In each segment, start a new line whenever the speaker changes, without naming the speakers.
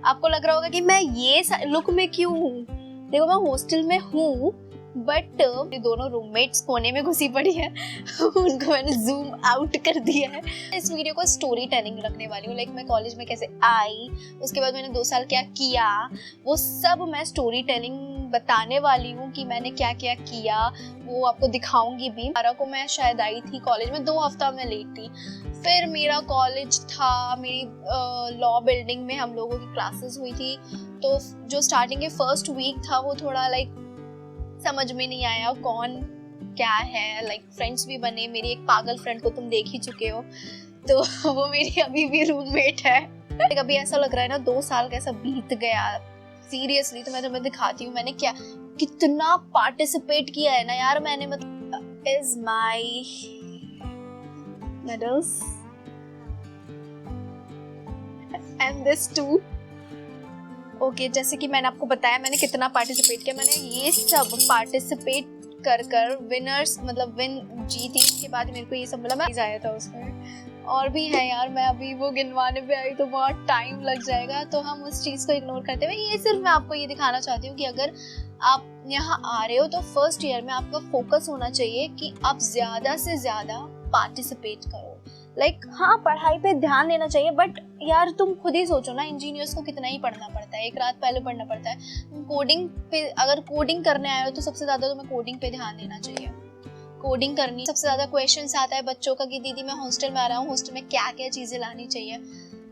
आपको लग रहा होगा कि मैं ये लुक में क्यों हूँ। देखो मैं हॉस्टल में हूँ बट दोनों रूममेट्स कोने में घुसी पड़ी है उनको मैंने जूम आउट कर दिया है। इस वीडियो को स्टोरी टेलिंग रखने वाली हूँ, लाइक मैं कॉलेज में कैसे आई, उसके बाद मैंने 2 साल क्या किया, वो सब मैं स्टोरी टेलिंग बताने वाली हूँ कि मैंने क्या क्या किया, वो आपको दिखाऊंगी भी। 12 को मैं शायद आई थी कॉलेज में, 2 हफ्ता मैं लेट थी। फिर मेरा कॉलेज था, मेरी लॉ बिल्डिंग में हम लोगों की क्लासेस हुई थी, तो जो स्टार्टिंग के फर्स्ट वीक था वो थोड़ा लाइक समझ में नहीं आया कौन क्या है। लाइक फ्रेंड्स भी बने, मेरी एक पागल फ्रेंड को तुम देख ही चुके हो, तो वो मेरी अभी भी रूममेट है। अभी ऐसा लग रहा है ना 2 साल कैसा बीत गया सीरियसली। तो मैं तुम्हें दिखाती हूँ मैंने क्या कितना पार्टिसिपेट किया है ना यार मैंने। मतलब is my medals and this too. Okay, जैसे कि मैंने आपको बताया मैंने कितना पार्टिसिपेट किया। मैंने ये सब पार्टिसिपेट कर विनर्स मतलब विन जीती। इसके बाद मेरे को ये सब मिला, मैं आया था उसमें। और भी है यार, मैं अभी वो गिनवाने पे आई तो बहुत टाइम लग जाएगा, तो हम उस चीज़ को इग्नोर करते हुए ये सिर्फ मैं आपको ये दिखाना चाहती हूँ कि अगर आप यहाँ आ रहे हो तो फर्स्ट ईयर में आपका फोकस होना चाहिए कि आप ज़्यादा से ज़्यादा पार्टिसिपेट करो। लाइक हाँ, पढ़ाई पे ध्यान देना चाहिए बट यार तुम खुद ही सोचो ना, इंजीनियर्स को कितना ही पढ़ना पड़ता है, एक रात पहले पढ़ना पड़ता है। कोडिंग पे अगर कोडिंग करने आए हो तो सबसे ज़्यादा तुम्हें कोडिंग पे ध्यान देना चाहिए। कोडिंग करनी सबसे ज़्यादा क्वेश्चंस आता है बच्चों का कि दीदी मैं हॉस्टल में आ रहा हूँ, हॉस्टल में क्या क्या चीज़ें लानी चाहिए।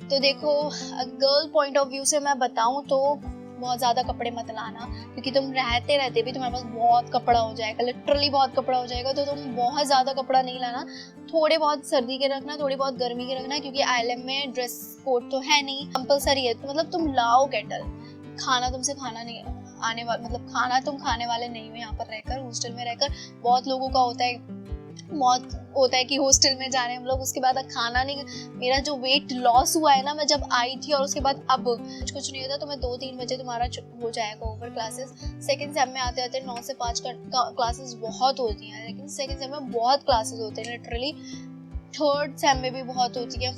तो देखो गर्ल पॉइंट ऑफ व्यू से मैं बताऊँ तो बहुत ज़्यादा कपड़े मत लाना, क्योंकि तुम रहते रहते भी तुम्हारे पास बहुत कपड़ा हो जाएगा, लिटरली बहुत कपड़ा हो जाएगा। तो तुम बहुत ज़्यादा कपड़ा नहीं लाना, थोड़े बहुत सर्दी के रखना, थोड़ी बहुत गर्मी के रखना, क्योंकि आईएलएम में ड्रेस कोड तो है नहीं, कंपलसरी है। तो मतलब तुम लाओ केटल, खाना तुमसे खाना नहीं आने वाला, मतलब खाना तुम खाने वाले नहीं हो यहाँ पर रहकर, हॉस्टल में रहकर। बहुत लोगों का होता है कि हॉस्टल में जा रहे हैं हम लोग, उसके बाद खाना नहीं। मेरा जो वेट लॉस हुआ है ना, मैं जब आई थी और उसके बाद अब कुछ नहीं होता, तो मैं 2-3 बजे तुम्हारा हो जाएगा ओवर क्लासेस। सेकंड सेम में आते आते 9 से 5 क्लासेस बहुत होती हैं, लेकिन सेकंड सेम में बहुत क्लासेस होते हैं लिटरली। थर्ड सेम में भी बहुत होती है।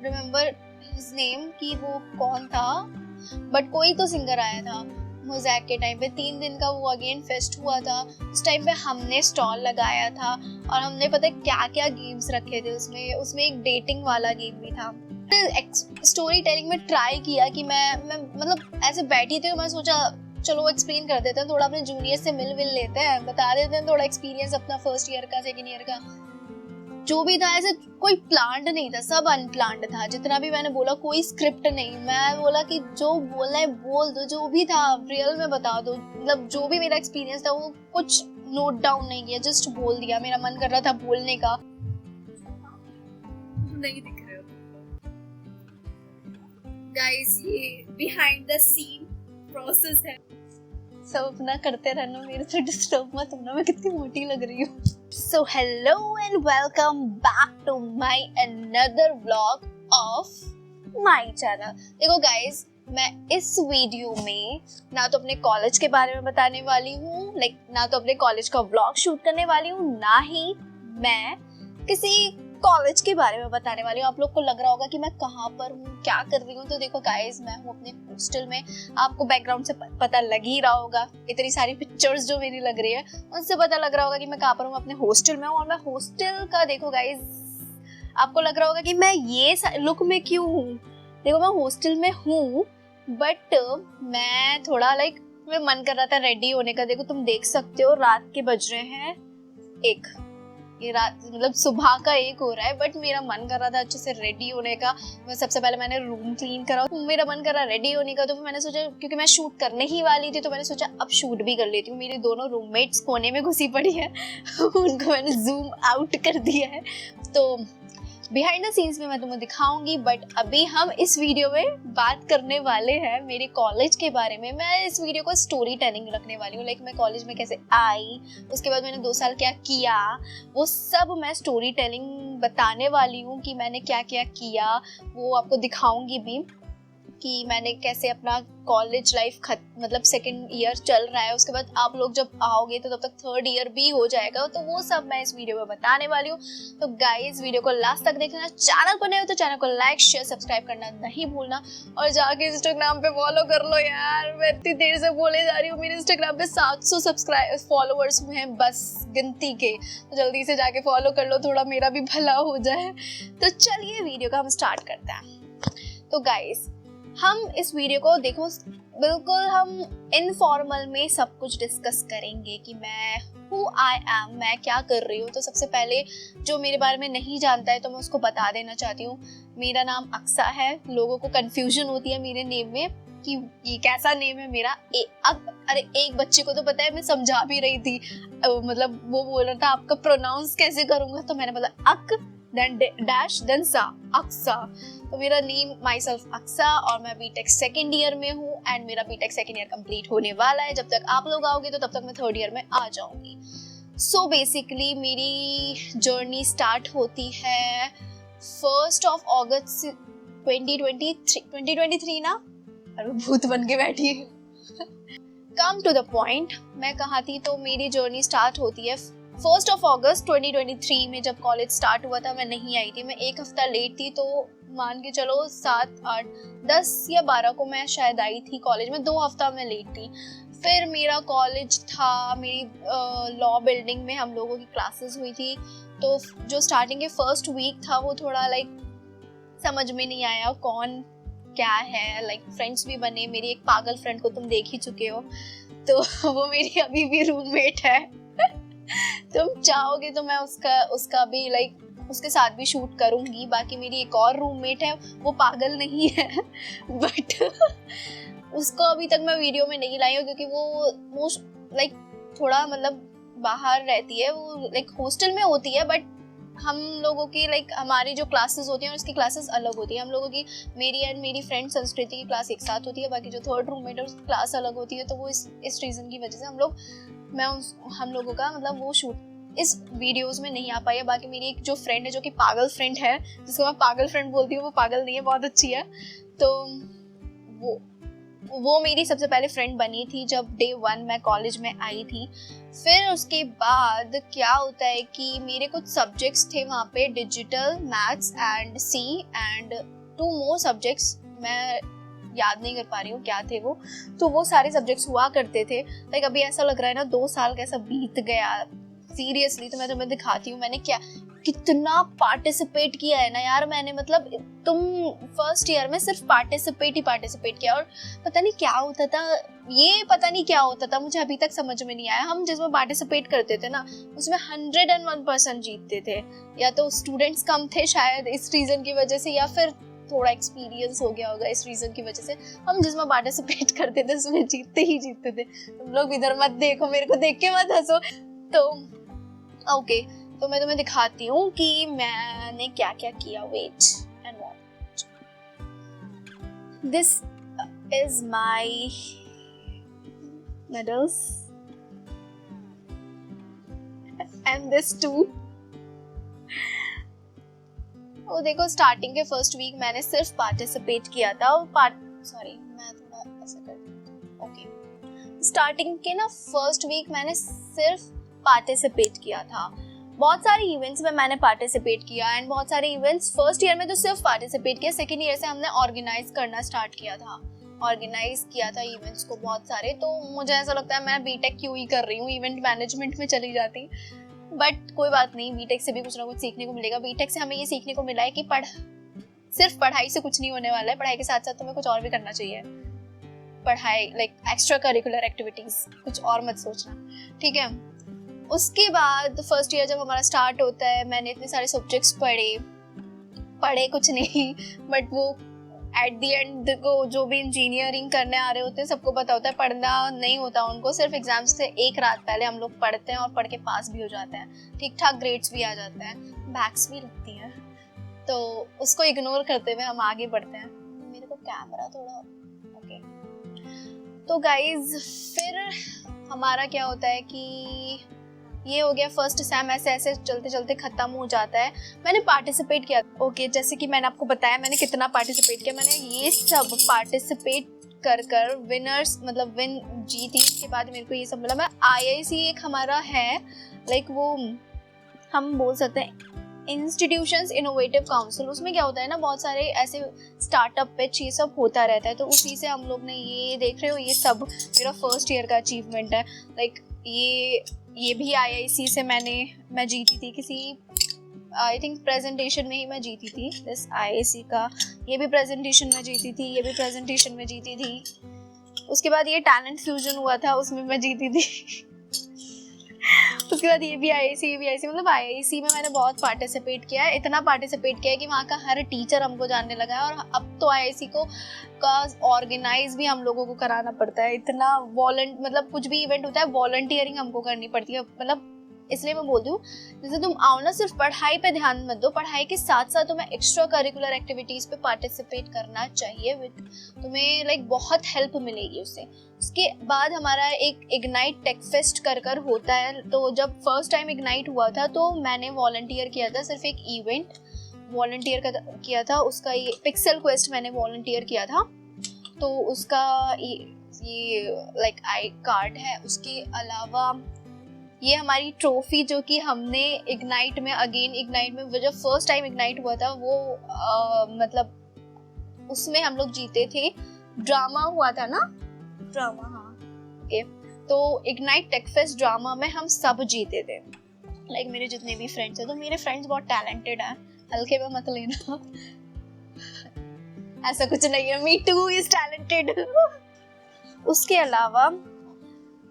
रिमेम्बर हिज नेम कि वो कौन था, बट कोई तो सिंगर आया था मोज़ैक के टाइम पे। 3 दिन का वो अगेन फेस्ट हुआ था, उस टाइम पे हमने स्टॉल लगाया था और हमने पता है क्या क्या गेम्स रखे थे उसमें एक डेटिंग वाला गेम भी था। स्टोरी टेलिंग में ट्राई किया कि मैं मतलब ऐसे बैठी थी, मैं सोचा चलो एक्सप्लेन कर देते हैं, थोड़ा अपने जूनियर से मिल लेते हैं, बता देते हैं थोड़ा एक्सपीरियंस अपना फर्स्ट ईयर का सेकेंड ईयर का। जो भी था ऐसे कोई प्लान्ड नहीं था, सब अनप्लान्ड था। जितना भी मैंने बोला कोई स्क्रिप्ट नहीं, मैं बोला कि जो बोलना है बोल दो, जो भी था रियल में बता दो। मतलब जो भी मेरा एक्सपीरियंस था वो कुछ नोट डाउन नहीं किया, जस्ट बोल दिया। मेरा मन कर रहा था बोलने का। नहीं दिख रहे हो गाइस, ये बिहाइंड द सीन प्रोसेस है, सब अपना करते रहना, मेरे से डिस्टर्ब मत होना, मैं कितनी मोटी लग रही हूँ। So hello and welcome back to my another vlog of my channel। देखो guys, मैं इस वीडियो में ना तो अपने कॉलेज के बारे में बताने वाली हूँ, लाइक ना तो अपने कॉलेज का व्लॉग शूट करने वाली हूँ, ना ही मैं किसी कॉलेज के बारे में बताने वाली हूँ। आप लोग को लग रहा होगा कि मैं कहाँ पर हूँ, क्या कर रही हूँ। तो देखो गाइस, मैं हूँ अपने हॉस्टल में, आपको बैकग्राउंड से पता लग ही रहा होगा, इतनी सारी पिक्चर्स जो मेरी लग रही है उनसे पता लग रहा होगा कि मैं कहाँ पर हूँ, अपने हॉस्टल में हूँ। और मैं हॉस्टल का देखो गाइस, आपको लग रहा होगा कि मैं ये लुक में क्यों हूँ। देखो मैं हॉस्टल में हूँ बट मैं थोड़ा लाइक मेरा मन कर रहा था रेडी होने का। देखो तुम देख सकते हो रात के बज रहे हैं 1, ये रात मतलब सुबह का 1 हो रहा है, बट मेरा मन कर रहा था अच्छे से रेडी होने का। मैं सबसे पहले मैंने रूम क्लीन करा, मेरा मन कर रहा रेडी होने का, तो फिर मैंने सोचा क्योंकि मैं शूट करने ही वाली थी तो मैंने सोचा अब शूट भी कर लेती हूँ। मेरे दोनों रूममेट्स कोने में घुसी पड़ी है उनको मैंने जूम आउट कर दिया है, तो बिहाइंड द सीन्स में मैं तुम्हें दिखाऊंगी। बट अभी हम इस वीडियो में बात करने वाले हैं मेरे कॉलेज के बारे में। मैं इस वीडियो को स्टोरी टेलिंग रखने वाली हूँ, लाइक मैं कॉलेज में कैसे आई, उसके बाद मैंने 2 साल क्या किया, वो सब मैं स्टोरी टेलिंग बताने वाली हूँ कि मैंने क्या क्या किया, वो आपको दिखाऊंगी भी। कि मैंने कैसे अपना कॉलेज लाइफ मतलब सेकेंड ईयर चल रहा है, उसके बाद आप लोग जब आओगे तो तब तक थर्ड ईयर भी हो जाएगा, तो वो सब मैं इस वीडियो में बताने वाली हूँ। तो गाइस वीडियो को लास्ट तक देखना, चैनल पर नए हो तो चैनल को लाइक शेयर सब्सक्राइब करना नहीं भूलना, और जाके इंस्टाग्राम पे फॉलो कर लो यार। मैं इतनी देर से बोले जा रही हूँ, मेरे इंस्टाग्राम पे 700 सब्सक्राइब फॉलोअर्स हैं बस गिनती के, तो जल्दी से जाके फॉलो कर लो, थोड़ा मेरा भी भला हो जाए। तो चलिए वीडियो का हम स्टार्ट करते हैं। तो गाइस हम इस वीडियो को देखो, बिल्कुल हम इनफॉर्मल में सब कुछ डिस्कस करेंगे कि मैं हु आई एम, मैं क्या कर रही हूँ। तो सबसे पहले जो मेरे बारे में नहीं जानता है तो मैं उसको बता देना चाहती हूँ, मेरा नाम अक्सा है। लोगों को कंफ्यूजन होती है मेरे नेम में कि ये कैसा नेम है मेरा। अरे एक बच्चे को तो पता है, मैं समझा भी रही थी, मतलब वो बोल रहा था आपका प्रोनाउंस कैसे करूँगा, तो मैंने बोला अक देन डैश देन सा, अक्सा। तो मेरा नेम माई सेल्फ अक्सा, और मैं बीटेक सेकेंड ईयर में हूँ एंड मेरा बीटेक सेकेंड ईयर कंप्लीट होने वाला है। जब तक आप लोग आओगे तो तब तक मैं थर्ड ईयर में आ जाऊंगी। सो बेसिकली मेरी जर्नी स्टार्ट होती है 1 अगस्त 2023 ना, अरे भूत बन के बैठी है। कम टू द पॉइंट, मैं कहाँ थी, तो मेरी जर्नी स्टार्ट होती है 1 अगस्त 2023 में। जब कॉलेज स्टार्ट हुआ था मैं नहीं आई थी, मैं एक हफ्ता लेट थी, तो मान के चलो 7, 8, 10 या 12 को मैं शायद आई थी कॉलेज में, 2 हफ्ता मैं लेट थी। फिर मेरा कॉलेज था, मेरी लॉ बिल्डिंग में हम लोगों की क्लासेस हुई थी, तो जो स्टार्टिंग के फर्स्ट वीक था वो थोड़ा लाइक समझ में नहीं आया कौन क्या है। लाइक फ्रेंड्स भी बने, मेरी एक पागल फ्रेंड को तुम देख ही चुके हो, तो वो मेरी अभी भी रूममेट है। तुम चाहोगे तो मैं उसका भी लाइक उसके साथ भी शूट करूंगी। बाकी मेरी एक और रूममेट है, वो पागल नहीं है बट उसको अभी तक मैं वीडियो में नहीं लाई हूँ, क्योंकि वो लाइक थोड़ा मतलब बाहर रहती है, वो लाइक हॉस्टल में होती है, बट हम लोगों की लाइक हमारी जो क्लासेस होती हैं उसकी क्लासेस अलग होती है। हम लोगों की, मेरी एंड मेरी फ्रेंड संस्कृति की क्लास एक साथ होती है, बाकी जो थर्ड रूममेट है उसकी क्लास अलग होती है। तो वो इस रीज़न की वजह से हम लोगों का मतलब वो शूट इस वीडियोस में नहीं आ पाई है। बाकी मेरी एक जो फ्रेंड है, जो कि पागल फ्रेंड है, जिसको मैं पागल फ्रेंड बोलती हूँ, वो पागल नहीं है, बहुत अच्छी है। तो वो मेरी सबसे पहले फ्रेंड बनी थी जब डे 1 मैं कॉलेज में आई थी। फिर उसके बाद क्या होता है कि मेरे कुछ सब्जेक्ट्स थे वहाँ पे, digital, maths and C and 2 more subjects, मैं याद नहीं कर पा रही हूँ क्या थे वो। तो वो सारे सब्जेक्ट्स हुआ करते थे। लाइक अभी ऐसा लग रहा है ना 2 साल कैसा बीत गया सीरियसली। तो मैं तुम्हें दिखाती हूँ मैंने कितना पार्टिसिपेट किया है ना यार मैंने। मतलब तुम फर्स्ट ईयर में सिर्फ पार्टिसिपेट किया, और पता नहीं क्या होता था, मुझे अभी तक समझ में नहीं आया। हम जिसमें पार्टिसिपेट करते थे ना उसमें 101% जीतते थे, या तो स्टूडेंट्स कम थे शायद इस रीजन की वजह से, या फिर थोड़ा एक्सपीरियंस हो गया होगा इस रीजन की वजह से। हम जिसमें पार्टिसिपेट करते थे उसमें जीतते थे। तुम लोग इधर मत देखो, मेरे को देख के मत हंसो। तो ओके, तो मैं तुम्हें दिखाती हूँ कि मैंने क्या क्या किया। Wait and watch, this is my medals and this too. वो देखो, स्टार्टिंग के फर्स्ट वीक मैंने सिर्फ पार्टिसिपेट किया था। मैं थोड़ा ऐसा करती हूँ। ओके, स्टार्टिंग के ना फर्स्ट वीक मैंने सिर्फ पार्टिसिपेट किया था। बहुत सारे इवेंट्स में मैंने पार्टिसिपेट किया, एंड बहुत सारे इवेंट्स फर्स्ट ईयर में तो सिर्फ पार्टिसिपेट किया, सेकेंड ईयर से हमने ऑर्गेनाइज करना स्टार्ट किया था इवेंट्स को बहुत सारे। तो मुझे ऐसा लगता है मैं बीटेक क्यों ही कर रही हूँ, इवेंट मैनेजमेंट में चली जाती। बट कोई बात नहीं, बीटेक से भी कुछ ना कुछ सीखने को मिलेगा। बीटेक से हमें ये सीखने को मिला है कि सिर्फ पढ़ाई से कुछ नहीं होने वाला है, पढ़ाई के साथ साथ तुम्हें कुछ और भी करना चाहिए। पढ़ाई लाइक एक्स्ट्रा करिकुलर एक्टिविटीज, कुछ और मत सोचना, ठीक है। उसके बाद फर्स्ट ईयर जब हमारा स्टार्ट होता है, मैंने इतने सारे सब्जेक्ट्स पढ़े कुछ नहीं, बट वो एट द एंड को जो भी इंजीनियरिंग करने आ रहे होते हैं सबको पता होता है पढ़ना नहीं होता उनको। सिर्फ एग्जाम्स से एक रात पहले हम लोग पढ़ते हैं और पढ़ के पास भी हो जाते हैं, ठीक ठाक ग्रेड्स भी आ जाते हैं, बैक्स भी लगती हैं, तो उसको इग्नोर करते हुए हम आगे बढ़ते हैं। मेरे को कैमरा थोड़ा ओके। तो गाइज फिर हमारा क्या होता है कि ये हो गया फर्स्ट सेम, ऐसे ऐसे चलते चलते खत्म हो जाता है। मैंने पार्टिसिपेट किया, ओके जैसे कि मैंने आपको बताया मैंने कितना पार्टिसिपेट किया। मैंने ये सब पार्टिसिपेट कर कर विनर्स मतलब विन जीती। इसके बाद मेरे को ये सब मिला। मैं IIC एक हमारा है लाइक वो हम बोल सकते हैं इंस्टीट्यूशंस इनोवेटिव काउंसिल। उसमें क्या होता है ना, बहुत सारे ऐसे स्टार्टअप पिच ये सब होता रहता है। तो उसी से हम लोग ने ये देख रहे हो, ये सब मेरा फर्स्ट ईयर का अचीवमेंट है। लाइक ये भी IIC से मैं जीती थी किसी आई थिंक प्रेजेंटेशन में ही मैं जीती थी दिस IIC का। ये भी प्रेजेंटेशन में जीती थी, ये भी प्रेजेंटेशन में जीती थी। उसके बाद ये टैलेंट फ्यूजन हुआ था, उसमें मैं जीती थी। उसके बाद ये भी IIC मतलब IIC में मैंने बहुत पार्टिसिपेट किया है। इतना पार्टिसिपेट किया है कि वहाँ का हर टीचर हमको जानने लगा है। और अब तो IIC का ऑर्गेनाइज भी हम लोगों को कराना पड़ता है। इतना मतलब कुछ भी इवेंट होता है वॉलंटियरिंग हमको करनी पड़ती है। मतलब इसलिए मैं बोलती हूँ जैसे तुम आओ ना, सिर्फ पढ़ाई पे ध्यान मत दो, पढ़ाई के साथ साथ तुम्हें एक्स्ट्रा करिकुलर एक्टिविटीज पे पार्टिसिपेट करना चाहिए। तुम्हें लाइक बहुत हेल्प मिलेगी उससे। उसके बाद हमारा एक इग्नाइट टेक फेस्ट कर होता है। तो जब फर्स्ट टाइम इग्नाइट हुआ था तो मैंने वॉलंटियर किया था, सिर्फ एक इवेंट वॉलंटियर किया था उसका। ये पिक्सेल क्वेस्ट मैंने वॉलंटियर किया था, तो उसका ये लाइक आई कार्ड है। उसके अलावा ये हमारी ट्रॉफी जो कि हमने इग्नाइट में जब फर्स्ट टाइम इग्नाइट हुआ था वो मतलब उसमें हम लोग जीते थे। ड्रामा हुआ था ना, ड्रामा, हाँ ओके। तो इग्नाइट टेक फेस्ट ड्रामा में हम सब जीते थे। लाइक मेरे जितने भी फ्रेंड्स हैं, तो मेरे फ्रेंड्स बहुत टैलेंटेड हैं, हल्के में मत लेना। ऐसा कुछ नहीं है, मी टू इज टैलेंटेड। उसके अलावा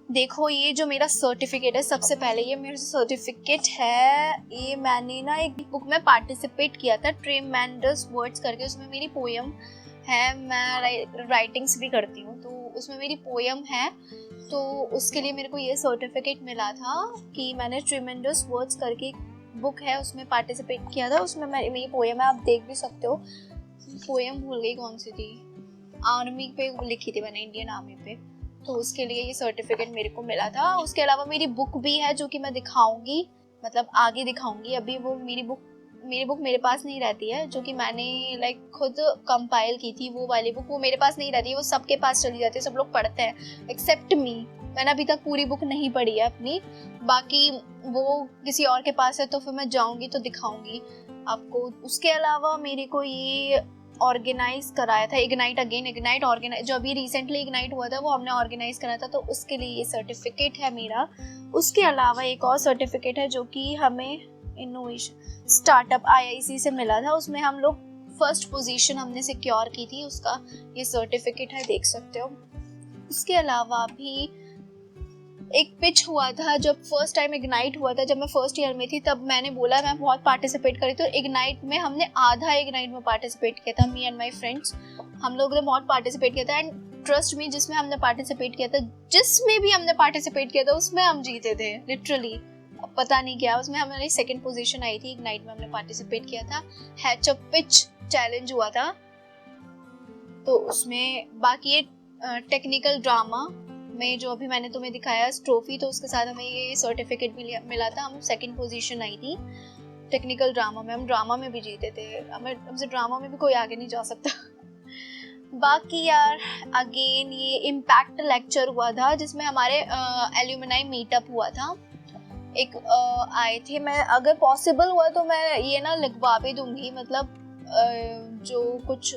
देखो ये जो मेरा सर्टिफिकेट है, सबसे पहले ये मेरा सर्टिफिकेट है। ये मैंने ना एक बुक में पार्टिसिपेट किया था, ट्रेमेंडस वर्ड्स करके। उसमें मेरी पोयम है, मैं राइटिंग्स भी करती हूँ, तो उसमें मेरी पोयम है। तो उसके लिए मेरे को ये सर्टिफिकेट मिला था कि मैंने ट्रेमेंडस वर्ड्स करके एक बुक है उसमें पार्टिसिपेट किया था। उसमें मेरी पोयम है, आप देख भी सकते हो। पोयम भूल गई कौन सी थी, आर्मी पे लिखी थी मैंने, इंडियन आर्मी पे। तो उसके लिए ये सर्टिफिकेट मेरे को मिला था। उसके अलावा मेरी बुक भी है जो कि मैं दिखाऊंगी, मतलब आगे दिखाऊंगी। अभी वो मेरी बुक मेरे पास नहीं रहती है, जो कि मैंने लाइक खुद कंपाइल की थी। वो वाली बुक वो मेरे पास नहीं रहती है, वो सबके पास चली जाती है, सब लोग पढ़ते हैं एक्सेप्ट मी। मैंने अभी तक पूरी बुक नहीं पढ़ी है अपनी, बाकी वो किसी और के पास है, तो फिर मैं जाऊंगी तो दिखाऊंगी आपको। उसके अलावा मेरे को ये ऑर्गेनाइज कराया था इग्नाइट ऑर्गेनाइज, जो अभी रिसेंटली इग्नाइट हुआ था वो हमने ऑर्गेनाइज कराया था, तो उसके लिए ये सर्टिफिकेट है मेरा। उसके अलावा एक और सर्टिफिकेट है जो कि हमें इनोवेशन स्टार्टअप IIC से मिला था। उसमें हम लोग फर्स्ट पोजीशन हमने सिक्योर की थी, उसका ये सर्टिफिकेट है, देख सकते हो। उसके अलावा भी एक पिच हुआ था जब फर्स्ट टाइम इग्नाइट हुआ था, जब मैं फर्स्ट ईयर में थी, तब मैंने बोला मैं बहुत पार्टिसिपेट करी। तो इग्नाइट में हमने आधा इग्नाइट में पार्टिसिपेट किया था, मी एंड माय फ्रेंड्स, हम लोग ने बहुत पार्टिसिपेट किया था। एंड ट्रस्ट मी, जिसमें हमने पार्टिसिपेट किया था उसमें हम जीते थे लिटरली। पता नहीं क्या, उसमें हमारी सेकंड पोजीशन आई थी। इग्नाइट में हमने पार्टिसिपेट किया था, हैच अ पिच चैलेंज हुआ था। तो उसमें बाकी ये टेक्निकल ड्रामा में जो अभी मैंने तुम्हें दिखाया ट्रॉफी, तो उसके साथ हमें ये सर्टिफिकेट भी मिला था। हम सेकंड पोजीशन आई थी टेक्निकल ड्रामा में, हम ड्रामा में भी जीते थे। हमसे ड्रामा में भी कोई आगे नहीं जा सकता। बाकी यार अगेन ये इम्पैक्ट लेक्चर हुआ था जिसमें हमारे एल्यूमिनाई मीटअप हुआ था। एक आए थे, मैं अगर पॉसिबल हुआ तो मैं ये ना लिखवा भी दूंगी, मतलब जो कुछ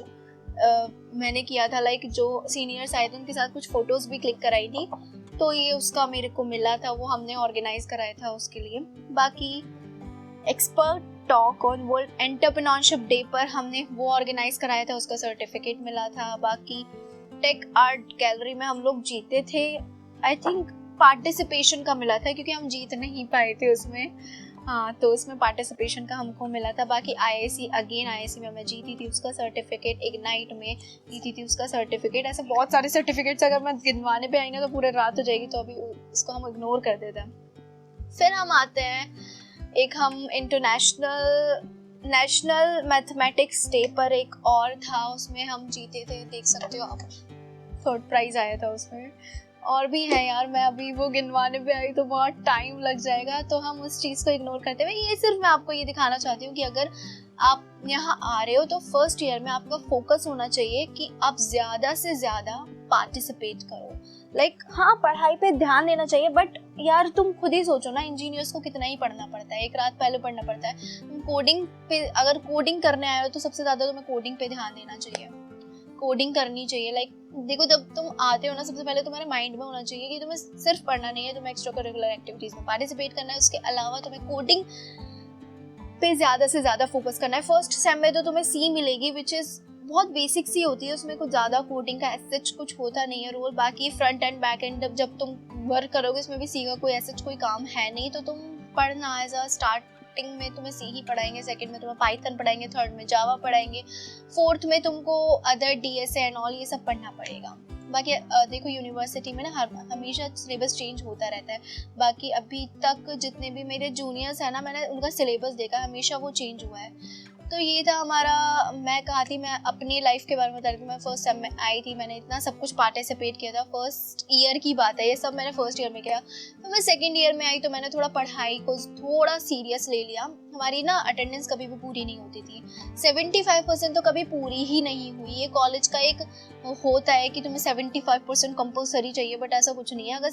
मैंने किया था, लाइक जो सीनियर्स आए थे उनके साथ कुछ फोटोज भी क्लिक कराई थी, तो ये उसका मेरे को मिला था, वो हमने ऑर्गेनाइज कराया था उसके लिए। बाकी expert talk on world entrepreneurship day पर हमने वो ऑर्गेनाइज कराया था, उसका सर्टिफिकेट मिला था। बाकी टेक आर्ट गैलरी में हम लोग जीते थे, आई थिंक पार्टिसिपेशन का मिला था क्योंकि हम जीत नहीं पाए थे उसमें, हाँ, तो उसमें पार्टिसिपेशन का हमको मिला था। बाकी IIC में मैं जीती थी, उसका सर्टिफिकेट, इग्नाइट में जीती थी, उसका सर्टिफिकेट। ऐसे बहुत सारे सर्टिफिकेट्स अगर मैं गिनवाने पे आई ना तो पूरे रात हो जाएगी, तो अभी इसको हम इग्नोर कर देते हैं। फिर हम आते हैं एक हम नेशनल मैथमेटिक्स डे पर एक और था, उसमें हम जीते थे, देख सकते हो आप, थर्ड प्राइज आया था उसमें। और भी है यार, मैं अभी वो गिनवाने पे आई तो बहुत टाइम लग जाएगा, तो हम उस चीज़ को इग्नोर करते हुए ये सिर्फ मैं आपको ये दिखाना चाहती हूँ कि अगर आप यहाँ आ रहे हो तो फर्स्ट ईयर में आपका फोकस होना चाहिए कि आप ज़्यादा से ज़्यादा पार्टिसिपेट करो। हाँ पढ़ाई पे ध्यान देना चाहिए, बट यार तुम खुद ही सोचो ना, इंजीनियर्स को कितना ही पढ़ना पड़ता है, एक रात पहले पढ़ना पड़ता है। तुम कोडिंग पे अगर कोडिंग करने आए हो तो सबसे ज़्यादा तुम्हें कोडिंग पे ध्यान देना चाहिए, कोडिंग करनी चाहिए। देखो जब तुम आते हो ना, सबसे पहले तुम्हारे माइंड में होना चाहिए कि तुम्हें सिर्फ पढ़ना नहीं है, तुम्हें एक्स्ट्रा करिकुलर एक्टिविटीज में पार्टिसिपेट करना है, उसके अलावा तुम्हें कोडिंग पे ज्यादा से ज्यादा फोकस करना है। फर्स्ट सेम में तो तुम्हें सी मिलेगी विच इज बहुत बेसिक सी होती है, उसमें कुछ ज्यादा कोडिंग का एसएच कुछ होता नहीं है रोल। बाकी फ्रंट एंड बैक एंड जब तुम वर्क करोगे उसमें भी सी का कोई एसएच कोई काम है नहीं, तो तुम पढ़ना एज अ स्टार्टिंग में तुम्हें सी ही पढ़ाएंगे, सेकंड में तुम्हें पाइथन पढ़ाएंगे, थर्ड में जावा पढ़ाएंगे, फोर्थ में तुमको अदर डीएसए एंड ऑल ये सब पढ़ना पड़ेगा। बाकी देखो यूनिवर्सिटी में ना हमेशा सिलेबस चेंज होता रहता है। बाकी अभी तक जितने भी मेरे जूनियर्स हैं ना, मैंने उनका सिलेबस देखा, हमेशा वो चेंज हुआ है। तो ये था हमारा, मैं कहा थी मैं अपनी लाइफ के बारे में बता रही थी। मैं फर्स्ट सेम में आई थी, मैंने इतना सब कुछ पार्टिसिपेट किया था, फर्स्ट ईयर की बात है ये सब, मैंने फर्स्ट ईयर में किया। तो मैं सेकंड ईयर में आई तो मैंने थोड़ा पढ़ाई को थोड़ा सीरियस ले लिया। हमारी ना अटेंडेंस कभी भी पूरी नहीं होती थी, 75% तो कभी पूरी ही नहीं हुई। ये कॉलेज का एक होता है कि तुम्हें 75% कंपल्सरी चाहिए, बट ऐसा कुछ नहीं है। अगर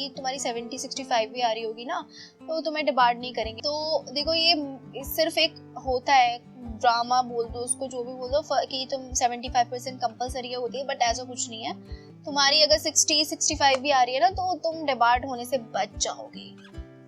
तुम्हारी 70-65 भी आ रही होगी ना तो तुम्हें डिबार्ड नहीं करेंगे। तो देखो ये सिर्फ एक होता है, ड्रामा बोल दो उसको, जो भी बोल दो, कि तुम 75% कंपल्सरी होती है, बट ऐसा कुछ नहीं है। तुम्हारी अगर 60-65 भी आ रही है ना तो तुम डिबार्ड होने से बच जाओगे।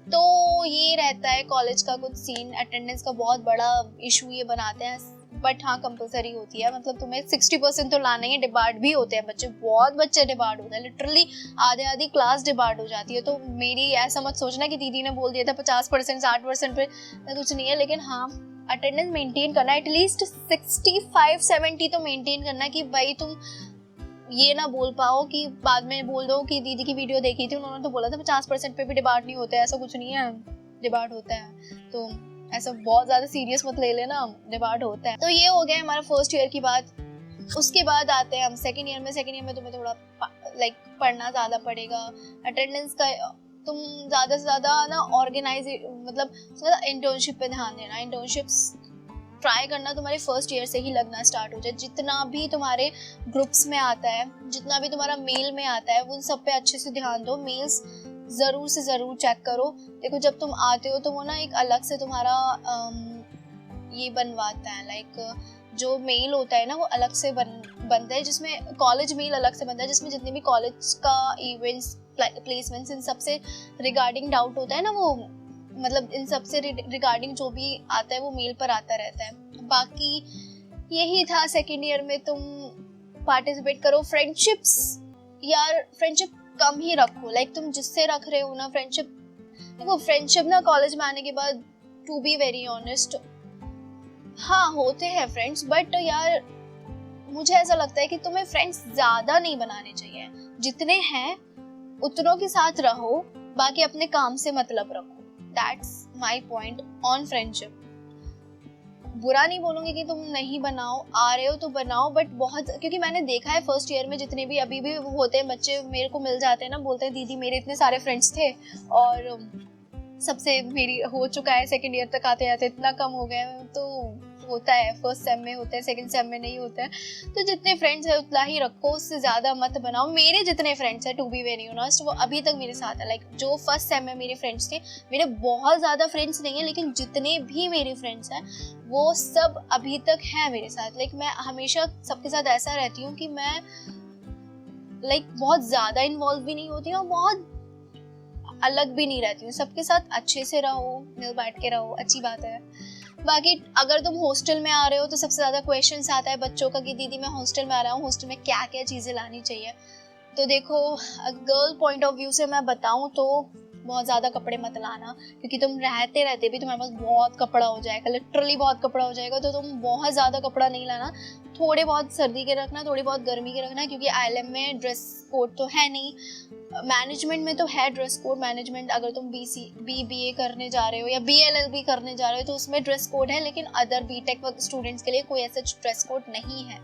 तो ये रहता है कॉलेज का कुछ सीन, अटेंडेंस का बहुत बड़ा इशू ये बनाते हैं, बट हाँ कंपल्सरी होती है। मतलब तुम्हें 60% तो लाना ही है। डिबार्ड भी होते हैं बच्चे, बहुत बच्चे डिबार्ड होते हैं, लिटरली आधी क्लास डिबार्ड हो जाती है। तो मेरी ऐसा मत सोचना कि दीदी ने बोल दिया था 50% 60% पे कुछ नहीं है, लेकिन हाँ अटेंडेंस मेंटेन करना, एटलीस्ट 65-70 तो मेंटेन करना, कि भाई तुम ये ना बोल पाओ कि बाद में बोल दो कि दीदी की वीडियो देखी थी, उन्होंने तो बोला था 50% पे भी डिबार्ड नहीं होता है। ऐसा कुछ नहीं है, डिबार्ड होता है। तो ऐसा बहुत ज्यादा सीरियस मत ले लेना, डिबार्ड होता है। तो ये हो गया हमारा फर्स्ट ईयर की बात। उसके बाद आते हैं हम सेकेंड ईयर में। सेकेंड ईयर में तुम्हें थोड़ा पढ़ना ज्यादा पड़ेगा, अटेंडेंस का तुम ज्यादा से ज्यादा ना ऑर्गेनाइज, मतलब इंटर्नशिप पे ध्यान देना। इंटर्नशिप्स ट्राई करना तुम्हारे फर्स्ट ईयर से ही लगना स्टार्ट हो जाए। जितना भी तुम्हारे ग्रुप्स में आता है, जितना भी तुम्हारा मेल में आता है, उन सब पे अच्छे से ध्यान दो। मेल्स ज़रूर से ज़रूर चेक करो। देखो जब तुम आते हो तो वो ना एक अलग से तुम्हारा ये बनवाता है, जो मेल होता है ना वो अलग से बनता है, जिसमें कॉलेज मेल अलग से बनता है, जिसमें जितने भी कॉलेज का इवेंट्स, प्लेसमेंट्स, इन सब से रिगार्डिंग डाउट होता है ना, वो मतलब इन सब से रिगार्डिंग जो भी आता है वो मेल पर आता रहता है। बाकी यही था सेकेंड ईयर में, तुम पार्टिसिपेट करो। फ्रेंडशिप्स यार, फ्रेंडशिप कम ही रखो। तुम जिससे रख रहे हो ना फ्रेंडशिप, देखो फ्रेंडशिप ना कॉलेज में आने के बाद, टू बी वेरी ऑनेस्ट, हाँ होते हैं फ्रेंड्स, बट यार मुझे ऐसा लगता है कि तुम्हें फ्रेंड्स ज्यादा नहीं बनाने चाहिए। जितने हैं उतनों के साथ रहो, बाकी अपने काम से मतलब रखो। That's my point on friendship. बुरा नहीं बोलूंगी कि तुम नहीं बनाओ, आ रहे हो तो बनाओ, बट बहुत, क्योंकि मैंने देखा है फर्स्ट ईयर में जितने भी अभी भी होते हैं बच्चे, मेरे को मिल जाते हैं ना, बोलते हैं दीदी मेरे इतने सारे फ्रेंड्स थे और सबसे मेरी हो चुका है सेकंड ईयर तक आते आते इतना कम हो गया। तो होता है, फर्स्ट सेम में होता है, सेकंड सेम में नहीं होता है। तो जितने फ्रेंड्स है उतना ही रखो, उससे ज़्यादा मत बनाओ। मेरे जितने फ्रेंड्स हैं, टू बी वेरी ऑनेस्ट, वो अभी तक मेरे साथ है। जो फर्स्ट सेम में मेरे फ्रेंड्स थे, मेरे बहुत ज़्यादा फ्रेंड्स नहीं है, लेकिन जितने भी मेरे फ्रेंड्स हैं वो सब अभी तक हैं मेरे साथ। मैं हमेशा सबके साथ ऐसा रहती हूँ कि मैं बहुत ज़्यादा इन्वॉल्व भी नहीं होती हूँ, बहुत अलग भी नहीं रहती हूँ। सबके साथ अच्छे से रहो, मिल बैठ के रहो, अच्छी बात है। बाकी अगर तुम हॉस्टल में आ रहे हो तो सबसे ज़्यादा क्वेश्चंस आता है बच्चों का कि दीदी मैं हॉस्टल में आ रहा हूँ, हॉस्टल में क्या क्या चीज़ें लानी चाहिए। तो देखो गर्ल पॉइंट ऑफ व्यू से मैं बताऊँ तो बहुत ज़्यादा कपड़े मत लाना, क्योंकि तुम रहते रहते भी तुम्हारे पास बहुत कपड़ा हो जाएगा, लिटरली बहुत कपड़ा हो जाएगा। तो तुम बहुत ज़्यादा कपड़ा नहीं लाना, थोड़े बहुत सर्दी के रखना, थोड़ी बहुत गर्मी के रखना, क्योंकि ILM में ड्रेस कोड तो है नहीं। मैनेजमेंट में तो है ड्रेस कोड। मैनेजमेंट अगर तुम BA करने जा रहे हो या BLLB करने जा रहे हो तो उसमें ड्रेस कोड है, लेकिन अदर BTech स्टूडेंट्स के लिए कोई ऐसा ड्रेस कोड नहीं है।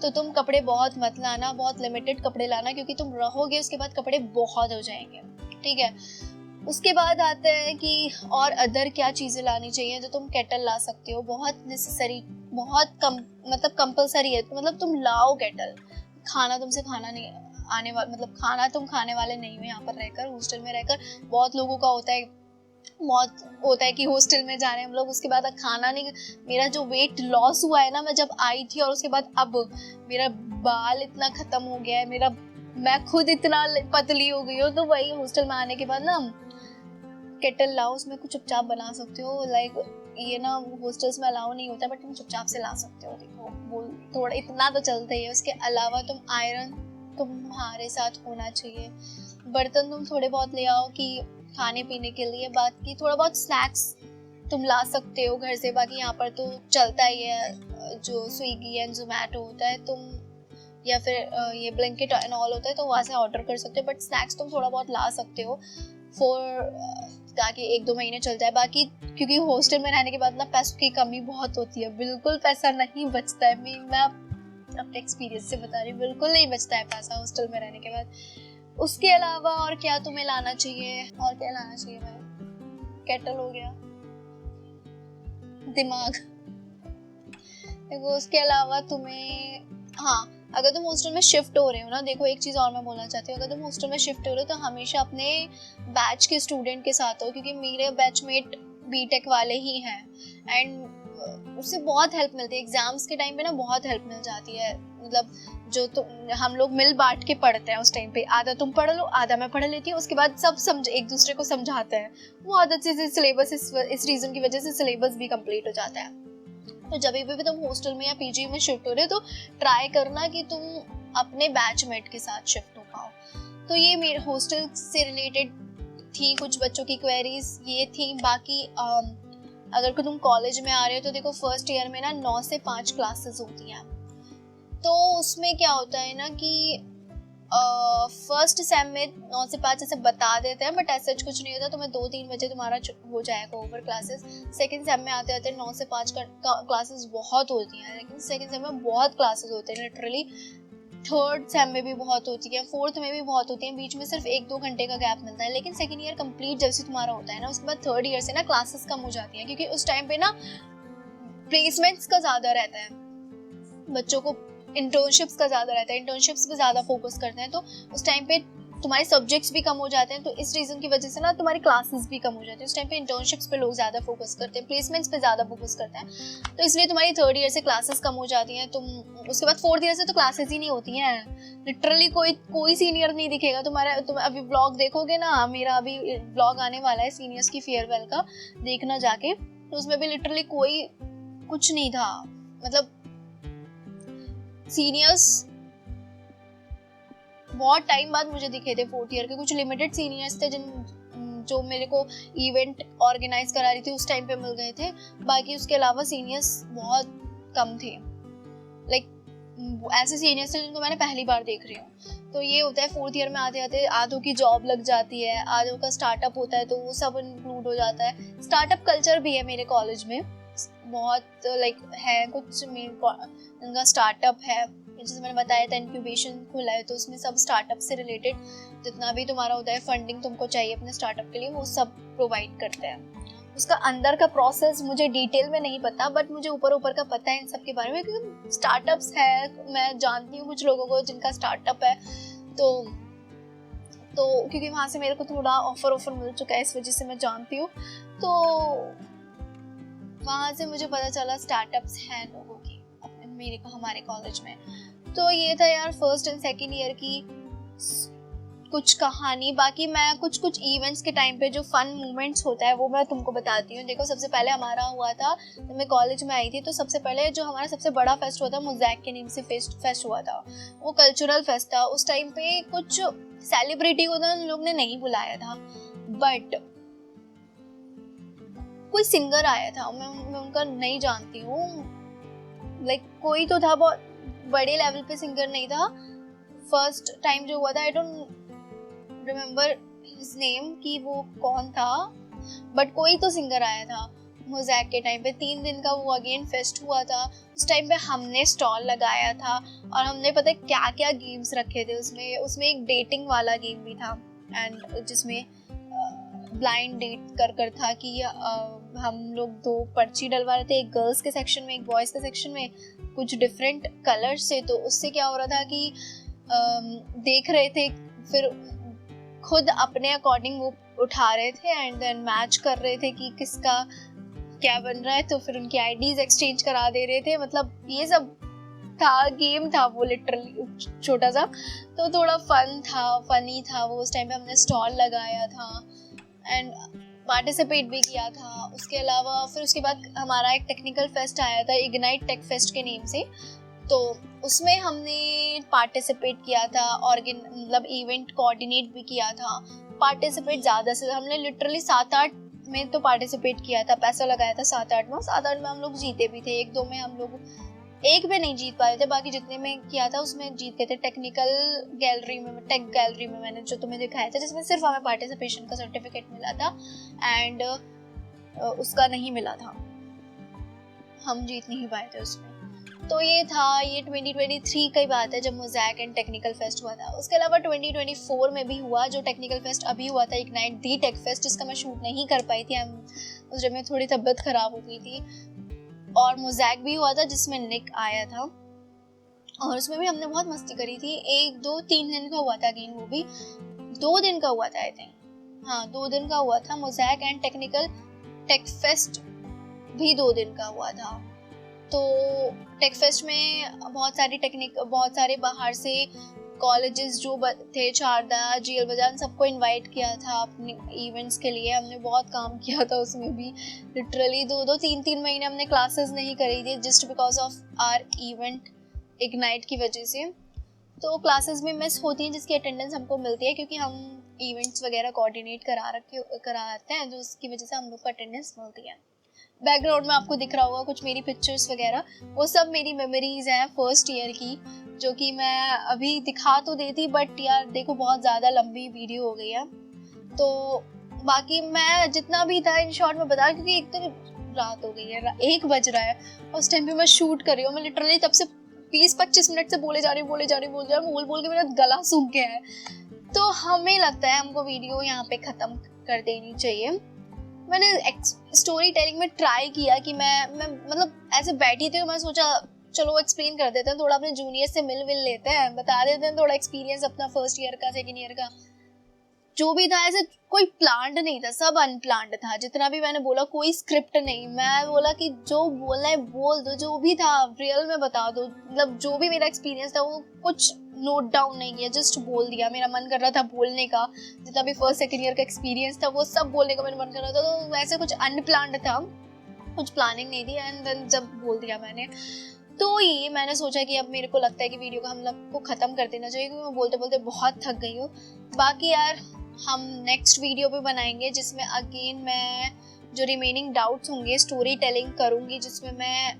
तो तुम कपड़े बहुत मत लाना, बहुत लिमिटेड कपड़े लाना, क्योंकि तुम रहोगे उसके बाद कपड़े बहुत हो जाएंगे, ठीक है। उसके बाद आता है कि और अदर क्या चीज़ें लानी चाहिए, तो तुम केटल ला सकते हो, बहुत नेसेसरी, बहुत कम मतलब कंपलसरी है, तो मतलब तुम लाओ केटल। खाना तुमसे खाना नहीं आने वाला, मतलब खाना तुम खाने वाले नहीं हो यहाँ पर रहकर, हॉस्टल में रहकर। बहुत लोगों का होता है कि हॉस्टल में जा रहे हैं हम लोग, उसके बाद खाना नहीं। मेरा जो वेट लॉस हुआ है ना, मैं जब आई थी और उसके बाद अब मेरा बाल इतना खत्म हो गया है, मैं खुद इतना पतली हो गई हूँ, तो वही हॉस्टल में आने के बाद ना केटल लाओ, उसमें कुछ चुपचाप बना सकते हो। लाइक ये ना हॉस्टल्स में अलाउ नहीं होता, बट तुम चुपचाप से ला सकते हो। देखो वो थोड़ा इतना तो चलता ही है। उसके अलावा तुम आयरन तुम्हारे साथ होना चाहिए। बर्तन तुम थोड़े बहुत ले आओ कि खाने पीने के लिए, बाकी थोड़ा बहुत स्नैक्स तुम ला सकते हो घर से। बाकी यहाँ पर तो चलता ही है, जो स्विगी एंड जोमेटो होता है, तुम या फिर ये ब्लिंकिट एंड ऑल होता है, तो वहाँ से ऑर्डर कर सकते हो। बट स्नैक्स तुम थोड़ा बहुत ला सकते हो ताकि 1-2 महीने चल जाए। बाकी क्योंकि हॉस्टल में रहने के बाद ना पैसों की कमी बहुत होती है, बिल्कुल पैसा नहीं बचता है। मैं अपने एक्सपीरियंस से बता रही हूँ, बिल्कुल नहीं बचता है पैसा हॉस्टल में रहने के बाद। उसके अलावा और क्या तुम्हें लाना चाहिए, और क्या लाना चाहिए भाई? केटल हो गया, दिमाग। देखो उसके अलावा तुम्हें, हाँ, अगर तुम हॉस्टल में शिफ्ट हो रहे हो ना, देखो एक चीज़ और मैं बोलना चाहती हूँ, अगर तुम हॉस्टल में शिफ्ट हो रहे हो तो हमेशा अपने बैच के स्टूडेंट के साथ हो, क्योंकि मेरे बैचमेट बीटेक वाले ही हैं एंड उससे बहुत हेल्प मिलती है। एग्जाम्स के टाइम पे ना बहुत हेल्प मिल जाती है। मतलब जो हम लोग मिल बांट के पढ़ते हैं उस टाइम पे, आधा तुम पढ़ लो, आधा मैं पढ़ लेती हूँ, उसके बाद सब एक दूसरे को समझाते हैं। वो आदत से सिलेबस इस रीजन की वजह से सिलेबस भी कंप्लीट हो जाता है। तो जब भी तुम हॉस्टल में या पीजी में शिफ्ट हो रहे हो तो ट्राई करना कि तुम अपने बैचमेट के साथ शिफ्ट हो पाओ। तो ये मेरे हॉस्टल से रिलेटेड थी कुछ बच्चों की क्वेरीज, ये थी। बाकी अगर तुम कॉलेज में आ रहे हो तो देखो फर्स्ट ईयर में ना 9 से 5 क्लासेस होती हैं। तो उसमें क्या होता है ना कि फर्स्ट सेम में 9 से 5 ऐसे बता देते हैं, बट ऐसा कुछ नहीं होता। तुम्हें 2-3 बजे तुम्हारा हो जाएगा ओवर क्लासेस। सेकंड सेम में आते आते 9 से 5 क्लासेस बहुत होती हैं, लेकिन सेकंड सेम में बहुत क्लासेस होते हैं लिटरली। थर्ड सेम में भी बहुत होती है, फोर्थ में भी बहुत होती है, बीच में सिर्फ 1-2 घंटे का गैप मिलता है। लेकिन सेकंड ईयर कंप्लीट जब से तुम्हारा होता है ना, उसके बाद थर्ड ईयर से ना क्लासेस कम हो जाती हैं, क्योंकि उस टाइम पे ना प्लेसमेंट्स का ज़्यादा रहता है, बच्चों को इंटर्नशिप्स का ज़्यादा रहता है, इंटर्नशिप्स पे ज़्यादा फोकस करते हैं। तो उस टाइम पे तुम्हारे सब्जेक्ट्स भी कम हो जाते हैं, तो इस रीज़न की वजह से ना तुम्हारी क्लासेस भी कम हो जाती है। उस टाइम पे इंटर्नशिप्स पे लोग ज़्यादा फोकस करते हैं, प्लेसमेंट्स पे ज़्यादा फोकस करते हैं, तो इसलिए तुम्हारी थर्ड ईयर से क्लासेस कम हो जाती हैं। तुम उसके बाद फोर्थ ईयर से तो क्लासेस ही नहीं होती हैं, लिटरली कोई सीनियर नहीं दिखेगा तुम्हारा। तुम अभी व्लॉग देखोगे ना, मेरा अभी व्लॉग आने वाला है सीनियर्स की फेयरवेल का, देखना जाके। तो उसमें भी लिटरली कोई कुछ नहीं था, मतलब सीनियर्स बहुत टाइम बाद मुझे दिखे थे फोर्थ ईयर के। कुछ लिमिटेड सीनियर्स थे जो मेरे को इवेंट ऑर्गेनाइज करा रही थी उस टाइम पे मिल गए थे। बाकी उसके अलावा सीनियर्स बहुत कम थे, लाइक ऐसे सीनियर्स थे जिनको मैंने पहली बार देख रही हूँ। तो ये होता है फोर्थ ईयर में आते आते आधों की जॉब लग जाती है, आधों का स्टार्टअप होता है, तो वो सब इंक्लूड हो जाता है। स्टार्टअप कल्चर भी है मेरे कॉलेज में बहुत, लाइक है कुछ इनका स्टार्टअप है, जैसे मैंने बताया था इंक्यूबेशन खुला है, तो उसमें सब स्टार्टअप से रिलेटेड जितना भी तुम्हारा होता है, फंडिंग तुमको चाहिए अपने स्टार्टअप के लिए, वो सब प्रोवाइड करते हैं। उसका अंदर का प्रोसेस मुझे डिटेल में नहीं पता, बट मुझे ऊपर का पता है इन सब के बारे में, क्योंकि स्टार्टअप्स है, मैं जानती हूँ कुछ लोगों को जिनका स्टार्टअप है। तो क्योंकि वहाँ से मेरे को थोड़ा ऑफर मिल चुका है, इस वजह से मैं जानती हूँ। तो वहाँ से मुझे पता चला स्टार्टअप्स हैं लोगों की हमारे कॉलेज में। तो ये था यार फर्स्ट एंड सेकंड ईयर की कुछ कहानी। बाकी मैं कुछ इवेंट्स के टाइम पे जो फन मोमेंट्स होता है वो मैं तुमको बताती हूँ। देखो सबसे पहले हमारा हुआ था जब मैं कॉलेज में आई थी, तो सबसे पहले जो हमारा सबसे बड़ा फेस्ट हुआ था, मोज़ैक के नेम से फेस्ट हुआ था। वो कल्चरल फेस्ट था। उस टाइम पे कुछ सेलिब्रिटी को उन लोग ने नहीं बुलाया था, बट कोई सिंगर आया था, मैं उनका नहीं जानती हूँ, लाइक कोई तो था, बहुत बड़े लेवल पे सिंगर नहीं था। फर्स्ट टाइम जो हुआ था, I don't remember his name कि वो कौन था, बट कोई तो सिंगर आया था। मोज़ैक के टाइम पे 3 दिन का वो अगेन फेस्ट हुआ था। उस टाइम पे हमने स्टॉल लगाया था और हमने पता है क्या क्या गेम्स रखे थे उसमें एक डेटिंग वाला गेम भी था एंड जिसमें ब्लाइंड डेट कर था कि हम लोग 2 पर्ची डलवा रहे थे, एक गर्ल्स के सेक्शन में एक बॉयज़ के सेक्शन में, कुछ डिफरेंट कलर्स से। तो उससे क्या हो रहा था कि देख रहे थे, फिर खुद अपने अकॉर्डिंग वो उठा रहे थे एंड देन मैच कर रहे थे कि किसका क्या बन रहा है, तो फिर उनकी आईडीज एक्सचेंज करा दे रहे थे। मतलब ये सब था, गेम था वो लिटरली छोटा सा, तो थोड़ा फनी था वो। उस टाइम पे हमने स्टॉल लगाया था एंड पार्टिसिपेट भी किया था। उसके अलावा फिर उसके बाद हमारा एक टेक्निकल फेस्ट आया था, इग्नाइट टेक फेस्ट के नेम से, तो उसमें हमने पार्टिसिपेट किया था, मतलब इवेंट कोऑर्डिनेट भी किया था। पार्टिसिपेट ज़्यादा से हमने लिटरली 7-8 में तो पार्टिसिपेट किया था, पैसा लगाया था 7-8 में हम लोग जीते भी थे। 1-2 में हम लोग एक में नहीं जीत पाए थे, बाकी जितने में किया था उसमें जीत गए थे। टेक गैलरी में मैंने जो तुम्हें दिखाया था, जिसमें सिर्फ हमें पार्टिसिपेशन का सर्टिफिकेट मिला था एंड उसका नहीं मिला था, हम जीत नहीं पाए थे उसमें। तो ये 2023 की बात है जब मोज़ैक एंड टेक्निकल फेस्ट हुआ था। उसके अलावा 2024 में भी हुआ जो टेक्निकल फेस्ट अभी हुआ था, इग्नाइट दी टेक फेस्ट, जिसका मैं शूट नहीं कर पाई थी, उस जब में थोड़ी तबीयत खराब हो गई थी। और मोज़ैक भी हुआ था जिसमें निक आया था और उसमें भी हमने बहुत मस्ती करी थी। 1-2-3 दिन का हुआ था अगेन, वो भी 2 दिन का हुआ था आई थिंक, हाँ 2 दिन का हुआ था। Mosaic and technical tech fest भी 2 दिन का हुआ था। तो टेक फेस्ट में बहुत सारे बाहर से कॉलेजेस जो थे, शारदा, जीएल बजान, सबको इनवाइट किया था अपने इवेंट्स के लिए। हमने बहुत काम किया था उसमें भी, लिटरली 2-2, 3-3 महीने हमने क्लासेस नहीं करी थी just because of our event Ignite की वजह से। तो क्लासेस भी मिस होती हैं जिसकी अटेंडेंस हमको मिलती है, क्योंकि हम इवेंट्स वगैरह कोऑर्डिनेट कराते हैं, जो उसकी वजह से हम लोग को अटेंडेंस मिलती है। बैकग्राउंड में आपको दिख रहा होगा कुछ मेरी पिक्चर्स वगैरह, वो सब मेरी मेमोरीज हैं फर्स्ट ईयर की, जो कि मैं अभी दिखा तो देती, बट यार देखो बहुत ज़्यादा लंबी वीडियो हो गई है। तो बाकी मैं जितना भी था इन शॉर्ट में बता, क्योंकि एक तो रात हो गई है, 1 बज रहा है, उस टाइम पे मैं शूट कर रही हूँ। मैं लिटरली तब से 20-25 मिनट से बोल के मेरा गला सूख गया है। तो हमें लगता है हमको वीडियो यहाँ पे ख़त्म कर देनी चाहिए। मैंने स्टोरी टेलिंग में ट्राई किया कि मैं मतलब ऐसे बैठी थी, तो मैं सोचा चलो एक्सप्लेन कर देते हैं, थोड़ा अपने जूनियर से मिल लेते हैं, बता देते हैं थोड़ा एक्सपीरियंस अपना फर्स्ट ईयर का, सेकेंड ईयर का। जो भी था ऐसे कोई प्लान्ड नहीं था, सब अनप्लान्ड था। जितना भी मैंने बोला कोई स्क्रिप्ट नहीं, मैं बोला कि जो बोलना है बोल दो, जो भी था रियल में बता दो। मतलब जो भी मेरा एक्सपीरियंस था वो कुछ नोट डाउन नहीं किया, जस्ट बोल दिया। मेरा मन कर रहा था बोलने का, जितना भी फर्स्ट सेकेंड ईयर का एक्सपीरियंस था वो सब बोलने का मेरा मन कर रहा था। तो वैसे कुछ अनप्लान्ड था, कुछ प्लानिंग नहीं थी, एंड देन जब बोल दिया मैंने, तो ये मैंने सोचा कि अब मेरे को लगता है कि वीडियो को हम लोग को ख़त्म कर देना चाहिए, क्योंकि मैं बोलते बोलते बहुत थक गई हूँ। बाकी यार हम नेक्स्ट वीडियो पे बनाएंगे, जिसमें अगेन मैं जो रिमेनिंग डाउट्स होंगे स्टोरी टेलिंग करूँगी, जिसमें मैं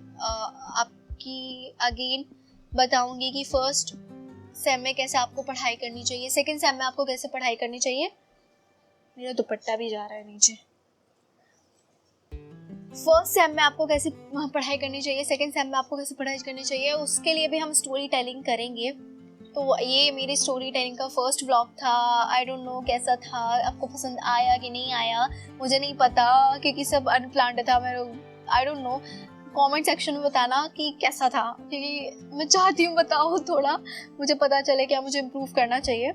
आपकी अगेन बताऊँगी कि फर्स्ट सेम में कैसे आपको पढ़ाई करनी चाहिए, सेकंड सेम में आपको कैसे पढ़ाई करनी चाहिए। मेरा दुपट्टा भी जा रहा है नीचे। फर्स्ट सेम में आपको कैसे पढ़ाई करनी चाहिए, सेकंड सेम में आपको कैसे पढ़ाई करनी चाहिए, उसके लिए भी हम स्टोरी टेलिंग करेंगे। तो ये मेरी स्टोरी टेलिंग का फर्स्ट व्लॉग था। आई डोंट नो कैसा था, आपको पसंद आया कि नहीं आया मुझे नहीं पता, क्योंकि सब अनप्लान्ड था। I don't know, comment section में बताना कि कैसा था, क्योंकि मैं चाहती हूँ बताओ, थोड़ा मुझे पता चले क्या मुझे इम्प्रूव करना चाहिए।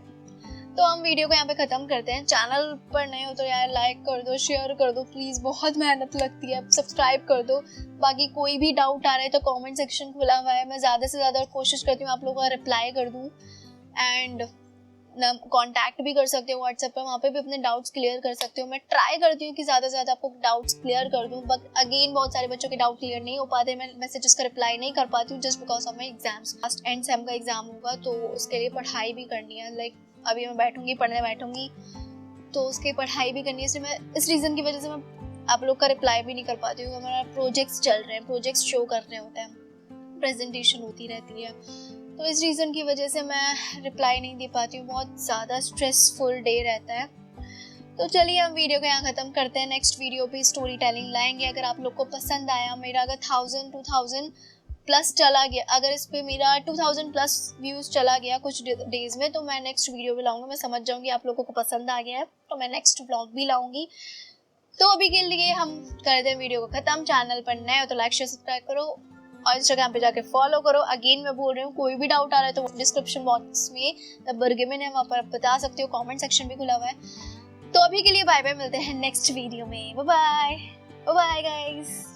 तो हम वीडियो को यहाँ पे ख़त्म करते हैं। चैनल पर नए हो तो यार लाइक कर दो, शेयर कर दो प्लीज़, बहुत मेहनत लगती है, सब्सक्राइब कर दो। बाकी कोई भी डाउट आ रहा है तो कमेंट सेक्शन खुला हुआ है, मैं ज़्यादा से ज़्यादा कोशिश करती हूँ आप लोगों का रिप्लाई कर दूँ। एंड कांटेक्ट भी कर सकते हो व्हाट्सएप पे, वहाँ पे भी अपने डाउट्स क्लियर कर सकते हो। मैं ट्राई करती हूँ कि ज़्यादा से ज़्यादा आपको डाउट्स क्लियर कर दूँ, बट अगेन बहुत सारे बच्चों के डाउट क्लियर नहीं हो पाते, मैं मैसेजेस का रिप्लाई नहीं कर पाती हूँ, just because of my exams. Last and same का एग्जाम होगा तो उसके लिए पढ़ाई भी करनी है। लाइक अभी मैं पढ़ने बैठूंगी तो उसकी पढ़ाई भी करनी है, इसलिए मैं इस रीज़न की वजह से मैं आप लोग का रिप्लाई भी नहीं कर पाती हूँ। हमारा प्रोजेक्ट्स चल रहे हैं, प्रोजेक्ट्स शो कर रहे होते हैं, प्रेजेंटेशन होती रहती है, तो इस रीज़न की वजह से मैं रिप्लाई नहीं दे पाती हूँ। बहुत ज़्यादा स्ट्रेसफुल डे रहता है। तो चलिए हम वीडियो को यहाँ ख़त्म करते हैं। नेक्स्ट वीडियो पे स्टोरी टेलिंग लाएंगे। अगर आप लोग को पसंद आया, मेरा अगर 1000 प्लस चला गया, अगर इस पे मेरा 2000 प्लस व्यूज़ चला गया कुछ डेज़ में, तो मैं नेक्स्ट वीडियो भी लाऊंगी। मैं समझ जाऊंगी आप लोगों को पसंद आ गया है तो मैं नेक्स्ट व्लॉग भी लाऊंगी। तो अभी के लिए हम कर दें वीडियो को ख़त्म। चैनल पर नए हो तो लाइक शेयर सब्सक्राइब करो और इंस्टाग्राम पे जाके फॉलो करो। अगेन मैं बोल रही हूँ, कोई भी डाउट आ रहा है तो डिस्क्रिप्शन बॉक्स में द बर्गेमन है, वहाँ पर बता सकते हो। कमेंट सेक्शन भी खुला हुआ है। तो अभी के लिए बाय बाय, मिलते हैं नेक्स्ट वीडियो में। Bye bye, bye bye guys.